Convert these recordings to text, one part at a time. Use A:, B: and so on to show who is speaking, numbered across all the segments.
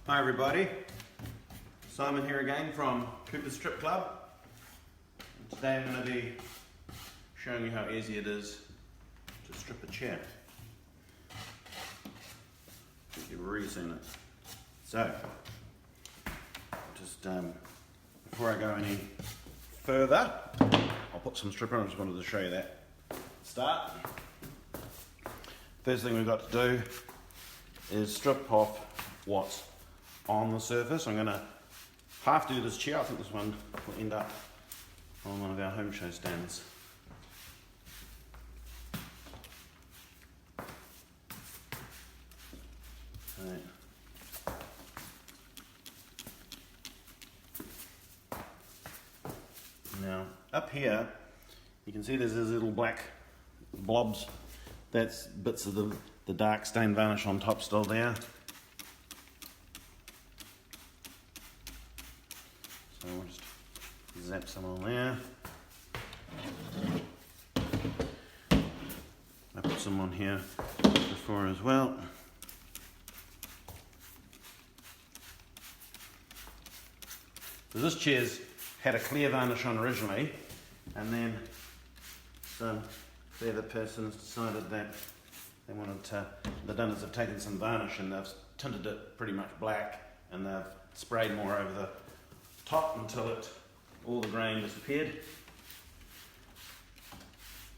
A: Hi everybody, Simon here again from Cooper's Strip Club. Today I'm going to be showing you how easy it is to strip a chair. I think you've already seen it. So, just before I go any further, I'll put some strip on. I just wanted to show you that. Start. First thing we've got to do is strip off what's on the surface. I'm going to half do this chair. I think this one will end up on one of our home show stands. Right. Now up here you can see there's these little black blobs. That's bits of the dark stained varnish on top still there. So we'll just zap some on there. I put some on here before as well. So this chair's had a clear varnish on originally, and then the person has decided that they wanted to, the donners have taken some varnish and they've tinted it pretty much black, and they've sprayed more over the top until all the grain disappeared.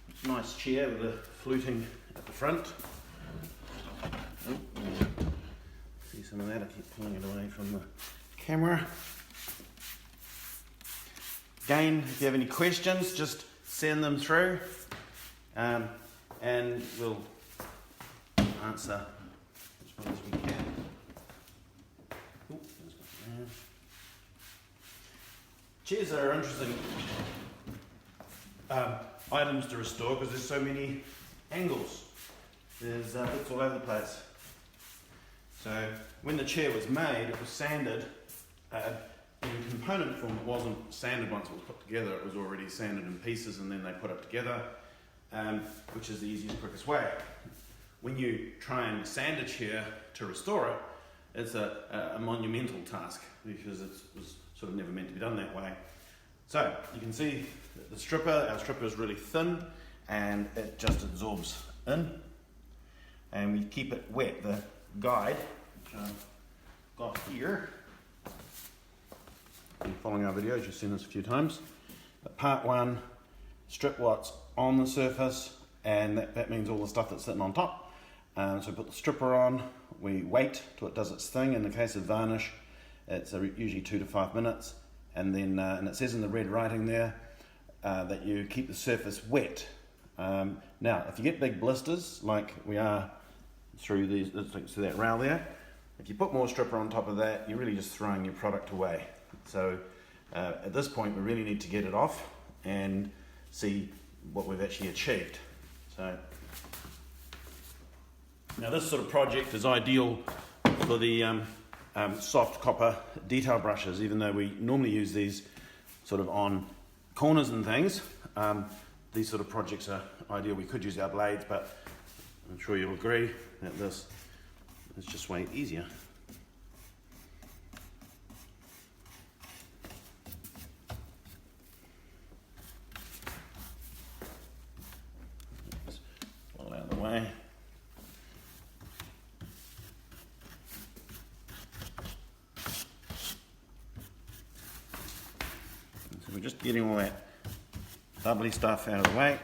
A: It's a nice chair with the fluting at the front. See some of that, I keep pulling it away from the camera. Again, if you have any questions, just send them through, and we'll answer as well as we can. Ooh, chairs are interesting items to restore because there's so many angles. There's bits all over the place. So when the chair was made, it was sanded. In component form, it wasn't sanded once it was put together. It was already sanded in pieces, and then they put it together, which is the easiest, quickest way. When you try and sand a chair to restore it, it's a monumental task because it was sort of never meant to be done that way. So you can see that our stripper is really thin, and it just absorbs in, and we keep it wet. The guide, which I've got here, if you're following our videos, you've seen this a few times. But part one, strip what's on the surface, and that means all the stuff that's sitting on top. So put the stripper on, we wait till it does its thing. In the case of varnish, it's usually 2 to 5 minutes, and then and it says in the red writing there that you keep the surface wet. Now, if you get big blisters like we are through that rail there, if you put more stripper on top of that, you're really just throwing your product away. So at this point, we really need to get it off and see what we've actually achieved. So now this sort of project is ideal for the soft copper detail brushes, even though we normally use these sort of on corners and things. These sort of projects are ideal. We could use our blades, but I'm sure you'll agree that this is just way easier. All out of the way. So we're just getting all that bubbly stuff out of the way.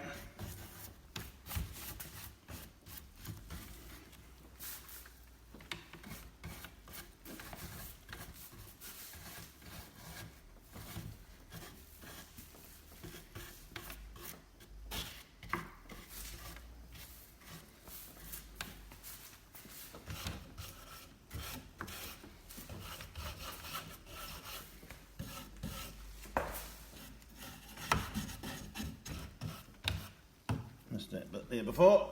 A: Missed that bit there before.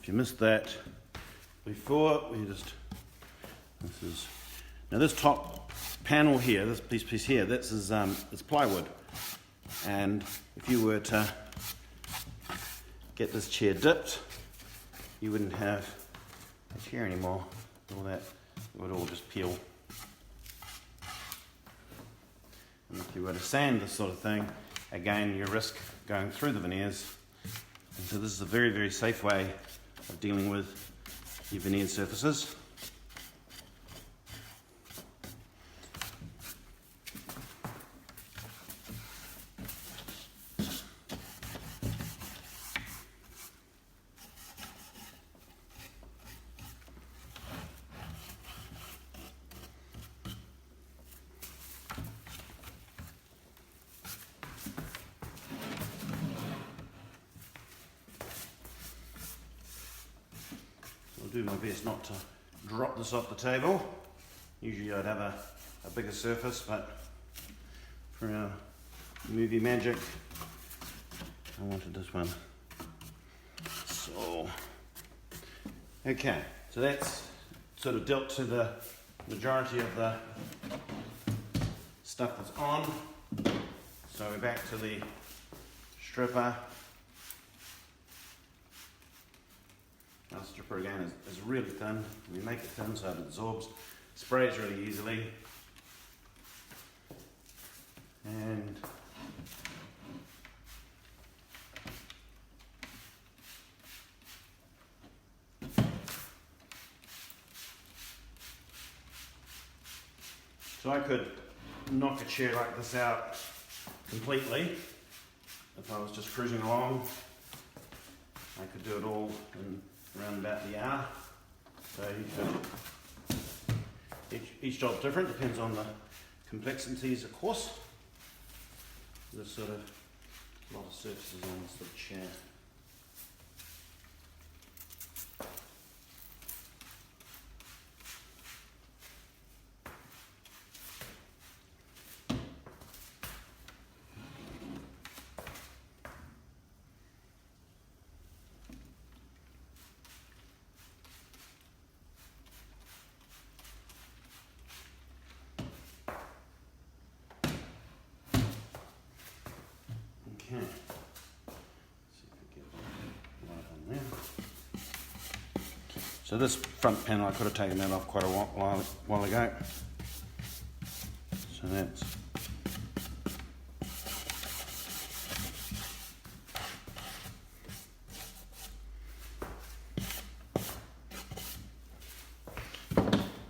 A: if you missed that before, now this top panel here, this piece here, it's plywood. And if you were to get this chair dipped, you wouldn't have a chair anymore. All that, it would all just peel. And if you were to sand this sort of thing, again, you risk going through the veneers. And so this is a very, very safe way of dealing with your veneered surfaces. I'll do my best not to drop this off the table. Usually I'd have a bigger surface, but for our movie magic, I wanted this one. So, okay, so that's sort of dealt to the majority of the stuff that's on. So we're back to the stripper. Our stripper again is really thin. We make it thin so it absorbs, sprays really easily. And so I could knock a chair like this out completely if I was just cruising along. I could do it all in around about the hour. So you could, each job's different, depends on the complexities, of course. There's sort of a lot of surfaces on this little chair. Okay, see if we get light on there. So this front panel, I could have taken that off quite a while ago. So that's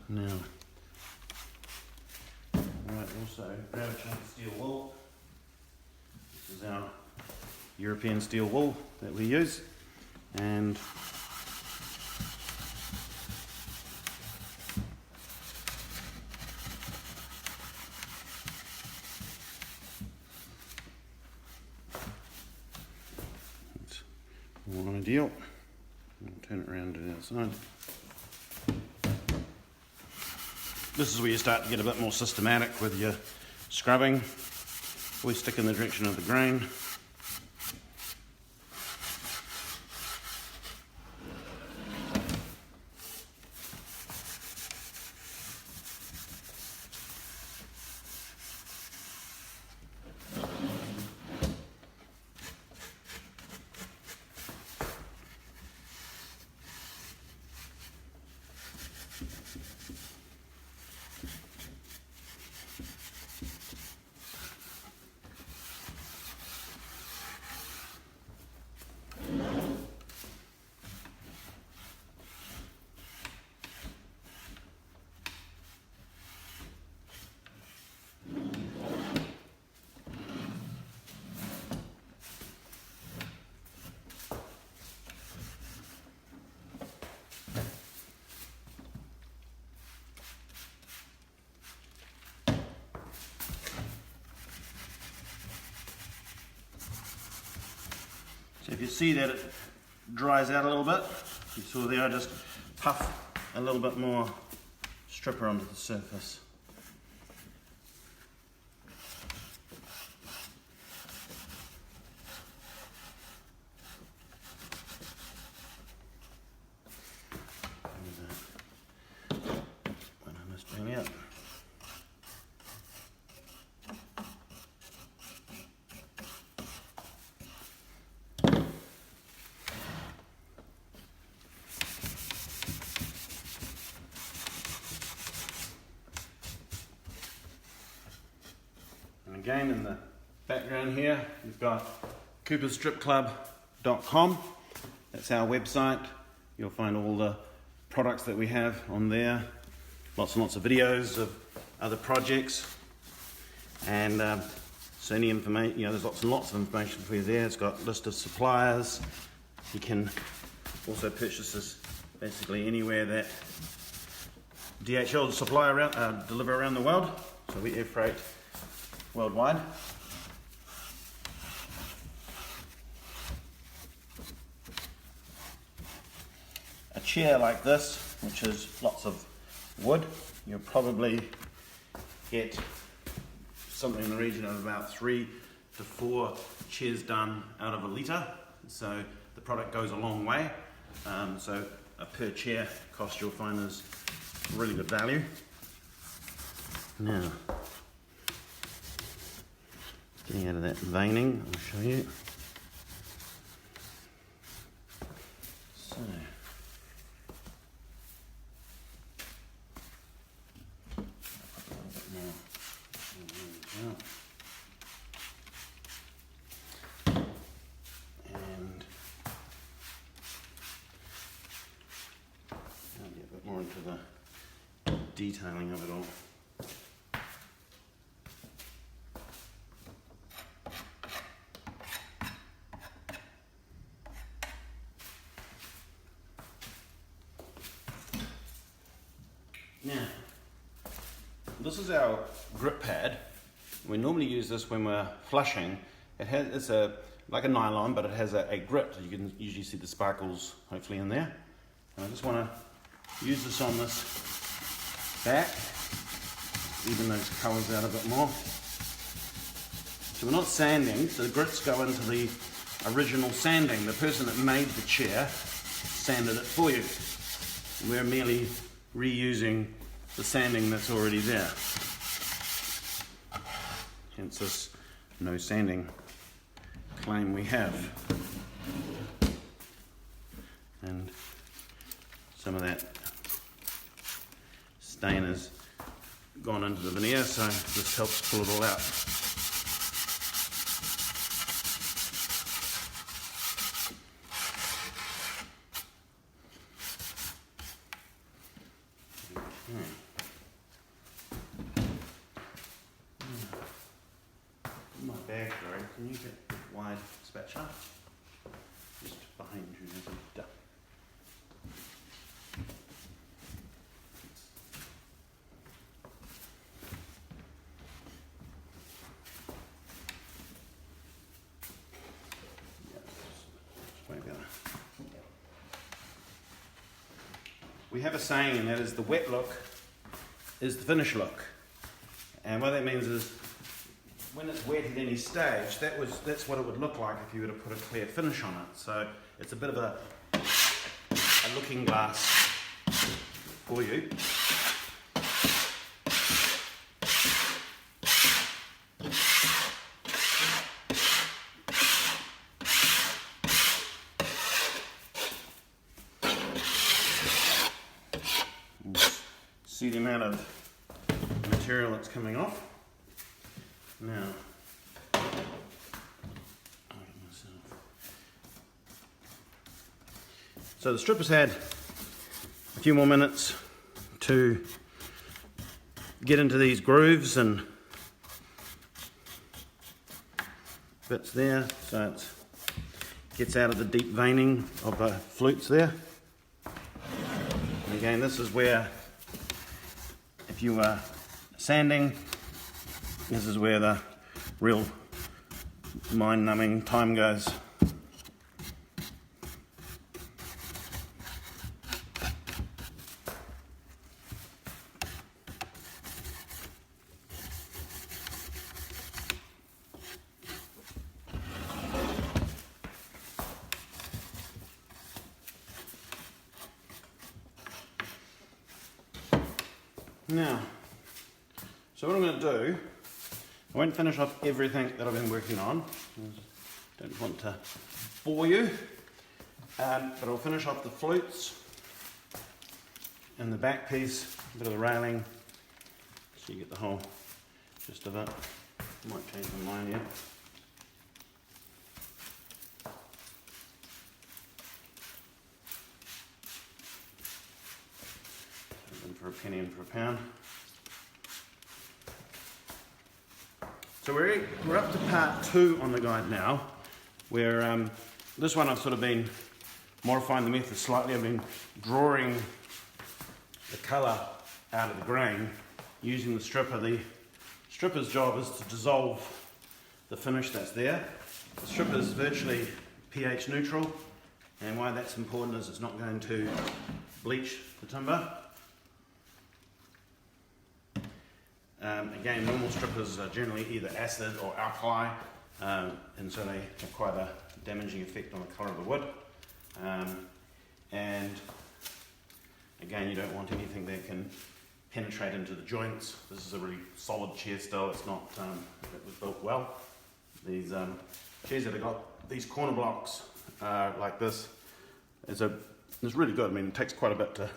A: now. Right, also grab a chunk of steel wool. This is our European steel wool that we use, and it's more ideal. I'll turn it around to the other side. This is where you start to get a bit more systematic with your scrubbing. Always stick in the direction of the grain. So if you see that it dries out a little bit, you saw there I just puff a little bit more stripper onto the surface. again, in the background here, we've got cooperstripclub.com. That's our website. You'll find all the products that we have on there. Lots and lots of videos of other projects. And so any information, there's lots and lots of information for you there. It's got a list of suppliers. You can also purchase this basically anywhere that DHL supply around, deliver around the world. So we air freight worldwide. A chair like this, which is lots of wood, you'll probably get something in the region of about 3 to 4 chairs done out of a litre. So the product goes a long way. So a per chair cost you'll find is really good value. Now, getting out of that veining, I'll show you. So, a little bit more. And I'll get a bit more into the detailing of it all. Now, this is our grip pad. We normally use this when we're flushing. It's like a nylon, but it has a grip. You can usually see the sparkles hopefully in there. And I just want to use this on this back, even those colours out a bit more. So we're not sanding, so the grits go into the original sanding. The person that made the chair sanded it for you. We're merely reusing the sanding that's already there. Hence this no sanding claim we have. And some of that stain has gone into the veneer, so this helps pull it all out. My bag, sorry. Can you get a wide spatula? Just behind you. There's a we have a saying, and that is the wet look is the finish look. And what that means is when it's wet at any stage, that's what it would look like if you were to put a clear finish on it. So it's a bit of a looking glass for you. See the amount of material that's coming off. Now, so the strip has had a few more minutes to get into these grooves and bits there, so it gets out of the deep veining of the flutes there. And again, this is where, if you are sanding, this is where the real mind-numbing time goes. Now, so what I'm going to do, I won't finish off everything that I've been working on. I don't want to bore you, but I'll finish off the flutes and the back piece, a bit of the railing, so you get the whole gist of it. Might change my mind yet. In for a penny, in for a pound. So we're up to part 2 on the guide now, where this one I've sort of been modifying the method slightly. I've been drawing the colour out of the grain using the stripper. The stripper's job is to dissolve the finish that's there. The stripper is virtually pH neutral, and why that's important is it's not going to bleach the timber. Again, normal strippers are generally either acid or alkali, and so they have quite a damaging effect on the colour of the wood. And again, you don't want anything that can penetrate into the joints. This is a really solid chair still. It's not, it was built well. These chairs that have got these corner blocks like this it's really good. I mean, it takes quite a bit to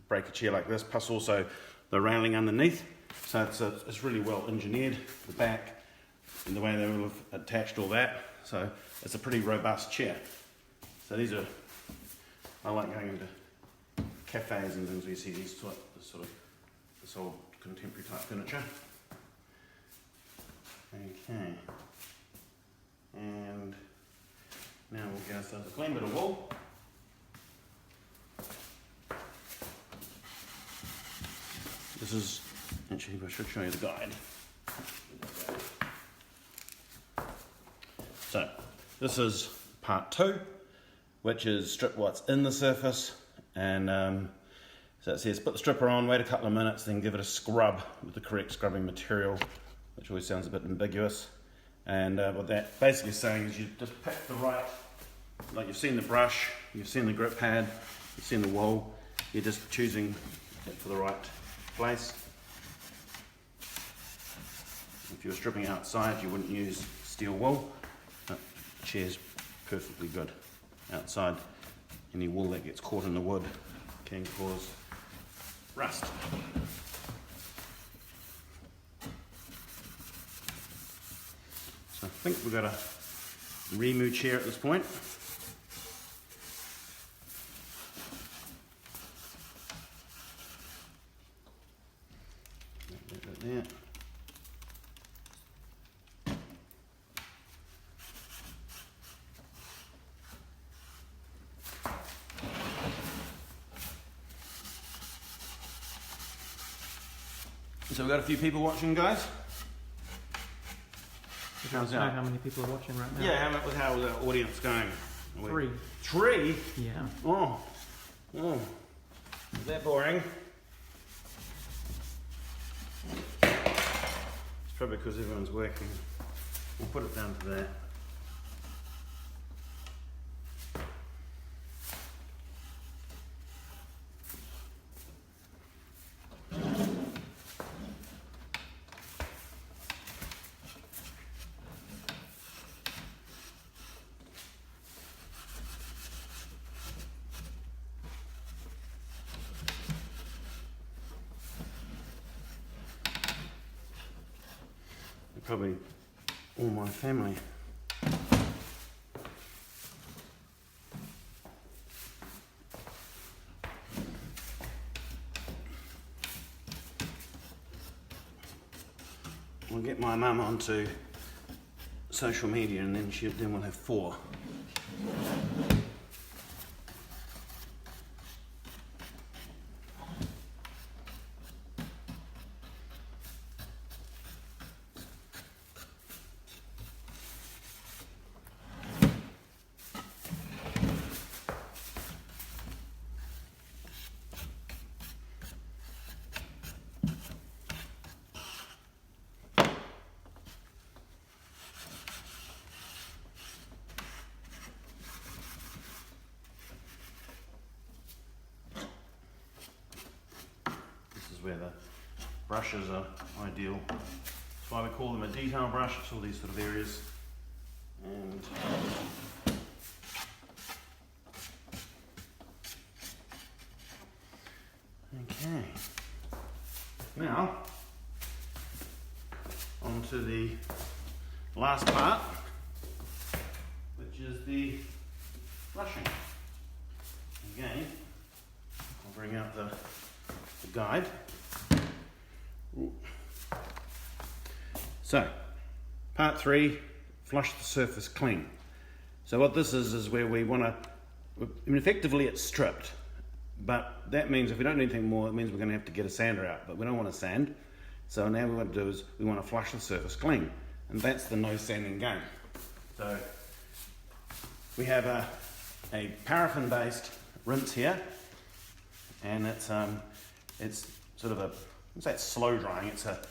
A: break a chair like this, plus also the railing underneath. So it's really well engineered, the back and the way they will have attached all that. So it's a pretty robust chair. So these are, I like going into cafes and things where you see this old contemporary type furniture. Okay. And now we'll go start a clean bit of wool. This is, actually I should show you the guide. So this is part 2, which is strip what's in the surface, and so it says put the stripper on, wait a couple of minutes, then give it a scrub with the correct scrubbing material, which always sounds a bit ambiguous. And what that basically is saying is you just pick the right, like you've seen the brush, you've seen the grip pad, you've seen the wool, you're just choosing it for the right place. If you were stripping outside, you wouldn't use steel wool, but the chair's perfectly good outside. Any wool that gets caught in the wood can cause rust. So I think we've got a Remu chair at this point. There. So we've got a few people watching, guys. How's that?
B: How many people are watching right now?
A: Yeah, how is our audience going?
B: 3.
A: 3?
B: Yeah.
A: Oh. Is that boring? It's probably because everyone's working. We'll put it down to that. Probably all my family. We'll get my mum onto social media, and then we'll have 4. Where the brushes are ideal. That's why we call them a detail brush. It's all these sort of areas. And okay. Now onto the last part, which is the flushing. Again, I'll bring out the guide. Ooh. So, part 3, flush the surface clean. So what this is where we want to, effectively it's stripped, but that means if we don't do anything more, it means we're going to have to get a sander out, but we don't want to sand. So now what we want to do is we want to flush the surface clean, and that's the no sanding game. So we have a paraffin-based rinse here, and it's sort of a, what's that, slow drying, it's a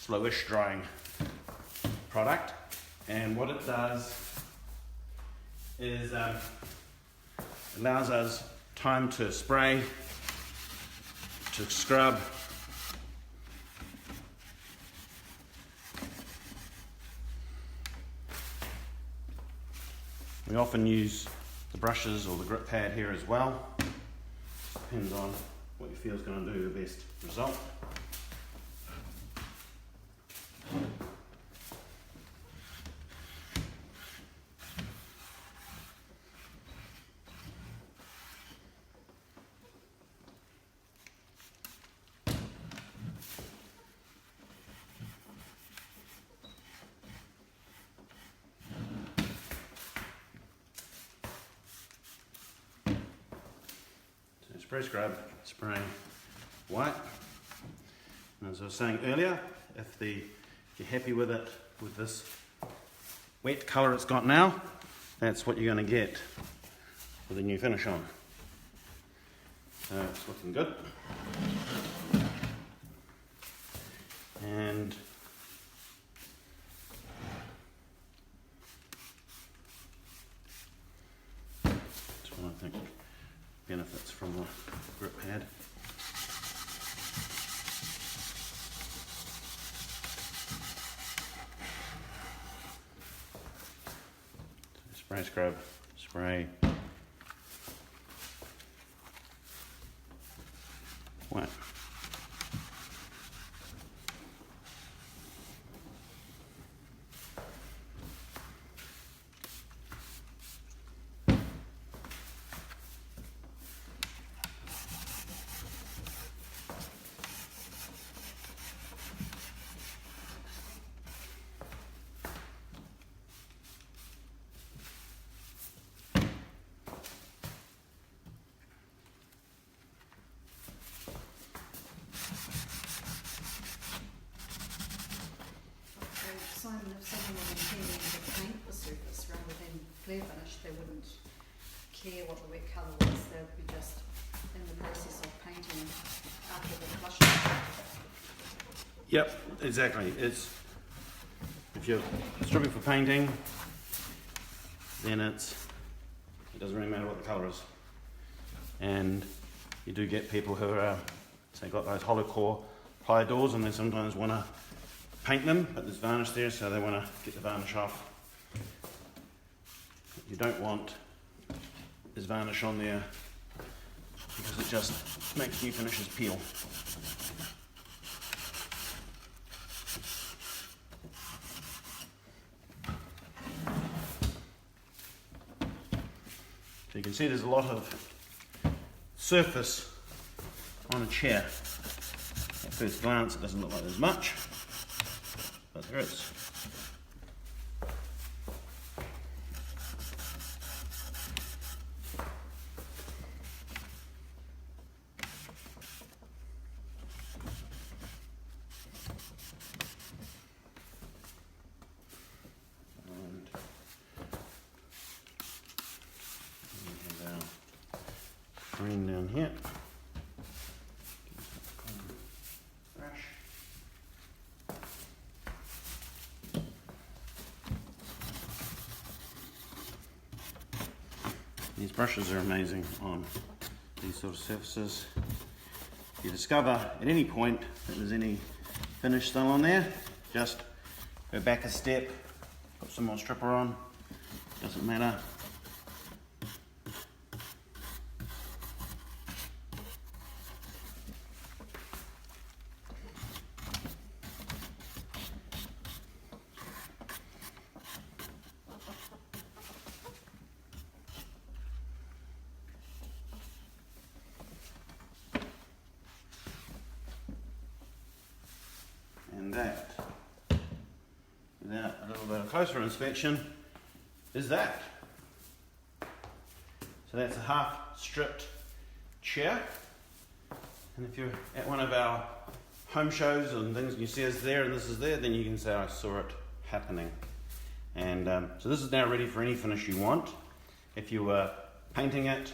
A: slowish drying product, and what it does is allows us time to spray, to scrub, we often use the brushes or the grip pad here as well. Depends on what you feel is going to do the best result. Spray scrub, spraying white. And as I was saying earlier, if you're happy with it, with this wet colour it's got now, that's what you're going to get with a new finish on. So it's looking good. And that's what I think benefits from the grip pad. Spray scrub, spray white.
C: Simon, if someone was intending to paint the surface rather than clear finish, they wouldn't care what the wet colour was, they would be just in the process of painting after the flushing.
A: Yep, exactly. It's, if you're stripping for painting, then it doesn't really matter what the colour is. And you do get people who are, say, got those hollow core ply doors, and they sometimes want to paint them, but there's varnish there, so they want to get the varnish off. What you don't want is varnish on there, because it just makes new finishes peel. So you can see there's a lot of surface on a chair. At first glance it doesn't look like there's much, but there is. Green down here. Brush. These brushes are amazing on these sort of surfaces. If you discover at any point that there's any finish still on there, just go back a step, put some more stripper on, doesn't matter. closer inspection is that. So that's a half stripped chair. And if you're at one of our home shows and things and you see us there and this is there, then you can say I saw it happening. And so this is now ready for any finish you want. If you were painting it,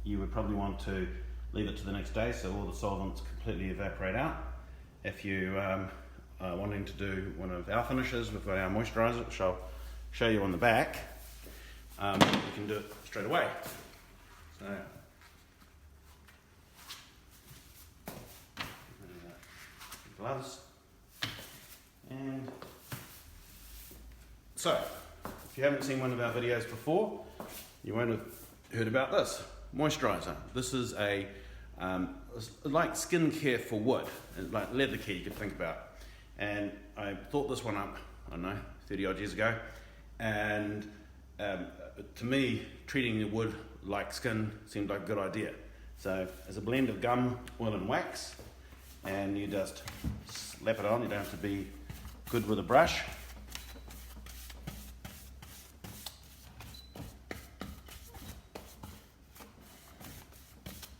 A: you would probably want to leave it to the next day so all the solvents completely evaporate out. If you are wanting to do one of our finishes, we've got our moisturiser, which I'll show you on the back. You can do it straight away. So, gloves. And so, if you haven't seen one of our videos before, you won't have heard about this moisturiser. This is a like skincare for wood, like leather care you could think about. And I thought this one up, I don't know, 30 odd years ago. And to me, treating the wood like skin seemed like a good idea. So it's a blend of gum, oil and wax, and you just slap it on. You don't have to be good with a brush.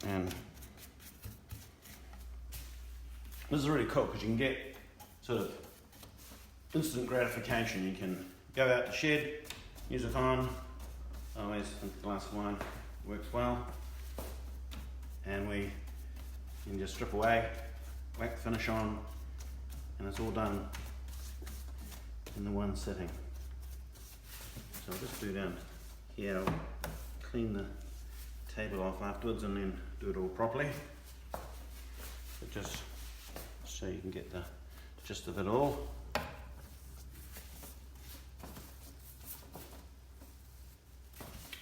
A: And this is really cool because you can get sort of instant gratification. You can go out to shed, use it on. I always think a glass of wine works well. And we can just strip away, whack finish on, and it's all done in the one sitting. So I'll just do down here, I'll clean the table off afterwards and then do it all properly. But just so you can get the gist of it all.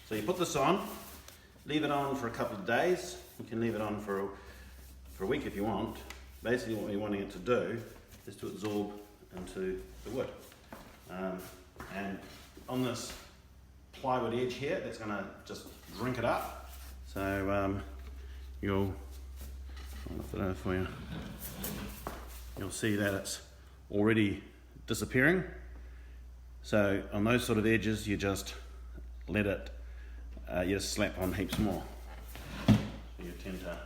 A: So you put this on, leave it on for a couple of days. You can leave it on for a week if you want. Basically what you're wanting it to do is to absorb into the wood. And on this plywood edge here, that's going to just drink it up. So I'll lift it over for you. You'll see that it's already disappearing. So on those sort of edges, you just let it, you just slap on heaps more. So you tend to,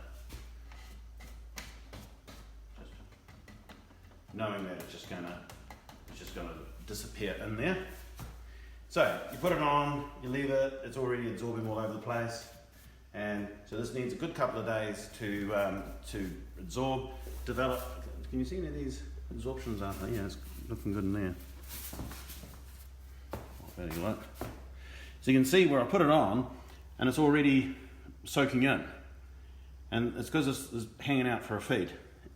A: just knowing that it's just gonna disappear in there. So you put it on, you leave it, it's already absorbing all over the place. And so this needs a good couple of days to absorb, develop. Can you see any of these absorptions out there? Yeah, it's looking good in there. Better look. So you can see where I put it on, and it's already soaking in. And it's because it's hanging out for a feed.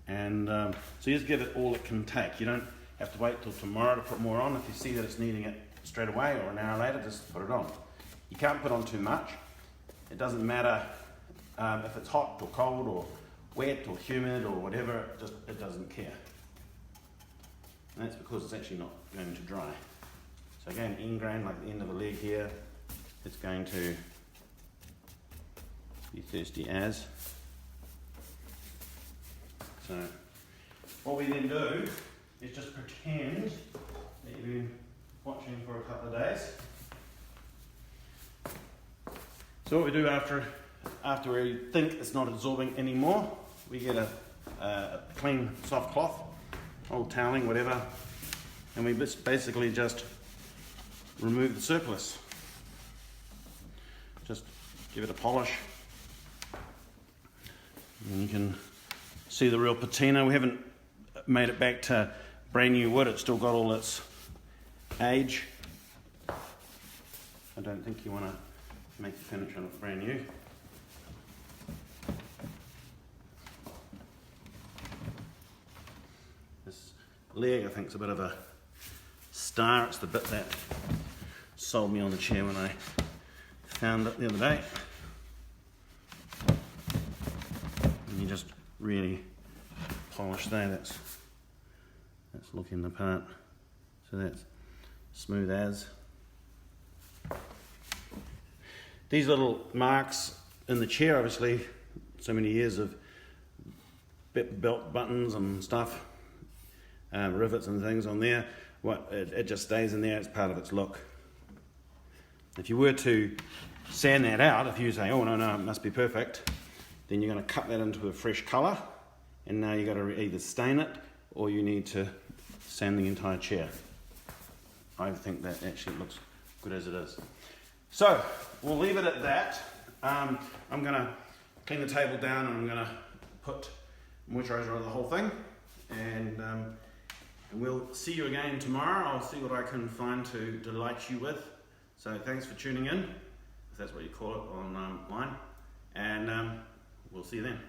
A: And so you just give it all it can take. You don't have to wait till tomorrow to put more on. If you see that it's needing it straight away or an hour later, just put it on. You can't put on too much. It doesn't matter if it's hot or cold or wet or humid or whatever, it doesn't care. And that's because it's actually not going to dry. So again, end grain, like the end of a leg here, it's going to be thirsty as. So what we then do is just pretend that you've been watching for a couple of days. So what we do after we think it's not absorbing anymore, we get a clean soft cloth, old toweling, whatever, and we basically just remove the surplus. Just give it a polish. And you can see the real patina. We haven't made it back to brand new wood. It's still got all its age. I don't think you want to make the furniture look brand new. This leg I think is a bit of a star. It's the bit that sold me on the chair when I found it the other day. And you just really polish that. That's looking the part. So that's smooth as. These little marks in the chair, obviously, so many years of belt buttons and stuff, rivets and things on there. it just stays in there. It's part of its look. If you were to sand that out, if you say, oh no, it must be perfect, then you're going to cut that into a fresh colour, and now you've got to either stain it or you need to sand the entire chair. I think that actually looks good as it is. So we'll leave it at that. I'm going to clean the table down and I'm going to put moisturiser on the whole thing, and we'll see you again tomorrow. I'll see what I can find to delight you with. So thanks for tuning in, if that's what you call it online, and we'll see you then.